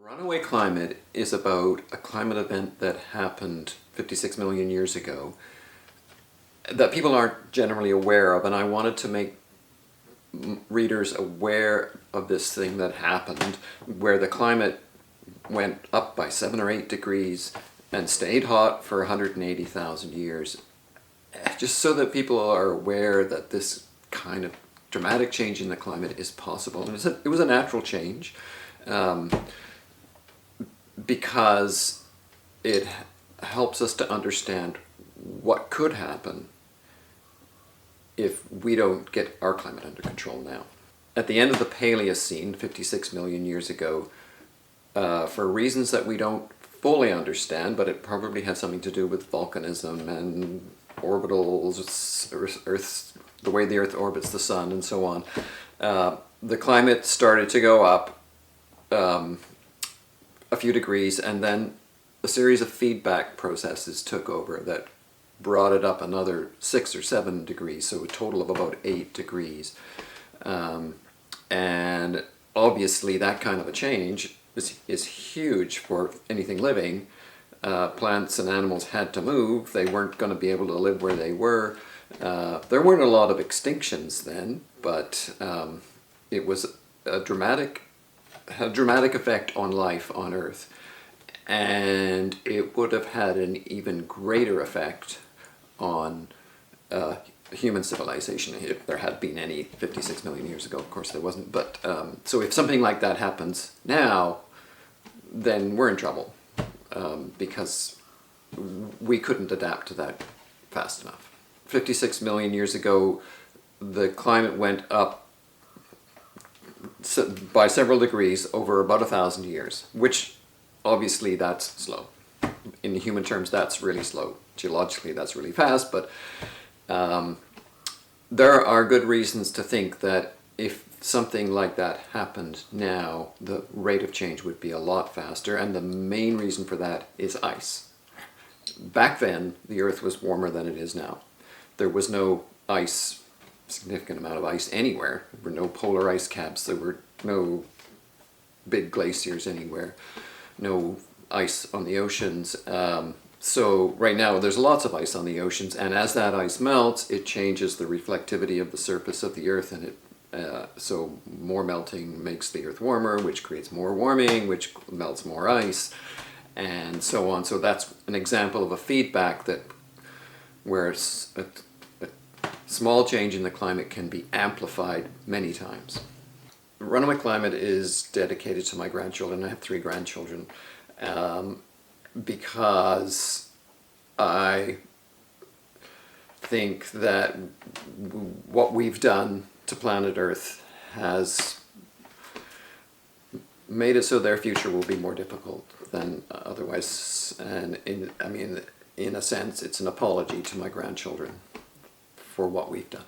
Runaway Climate is about a climate event that happened 56 million years ago that people aren't generally aware of, and I wanted to make readers aware of this thing that happened where the climate went up by 7 or 8 degrees and stayed hot for 180,000 years, just so that people are aware that this kind of dramatic change in the climate is possible. And it was a natural change. Because it helps us to understand what could happen if we don't get our climate under control now. At the end of the Paleocene, 56 million years ago, for reasons that we don't fully understand, but it probably has something to do with volcanism and orbitals, Earth's, the way the Earth orbits the sun and so on, the climate started to go up a few degrees, and then a series of feedback processes took over that brought it up another 6 or 7 degrees, so a total of about 8 degrees. And obviously that kind of a change is huge for anything living. Plants and animals had to move. They weren't going to be able to live where they were. There weren't a lot of extinctions then, but it was a dramatic effect on life on Earth, and it would have had an even greater effect on human civilization if there had been any 56 million years ago. Of course there wasn't, but so if something like that happens now, then we're in trouble because we couldn't adapt to that fast enough. 56 million years ago, the climate went up by several degrees over about 1,000 years, which obviously that's slow. In human terms, that's really slow. Geologically, that's really fast, but there are good reasons to think that if something like that happened now, the rate of change would be a lot faster, and the main reason for that is ice. Back then, the Earth was warmer than it is now. There was no ice, significant amount of ice anywhere. There were no polar ice caps, there were no big glaciers anywhere, no ice on the oceans. So right now there's lots of ice on the oceans, and as that ice melts, it changes the reflectivity of the surface of the Earth, and so more melting makes the Earth warmer, which creates more warming, which melts more ice, and so on. So that's an example of a feedback that where a small change in the climate can be amplified many times. Runaway Climate is dedicated to my grandchildren. I have 3 grandchildren because I think that what we've done to planet Earth has made it so their future will be more difficult than otherwise. And in a sense, it's an apology to my grandchildren for what we've done.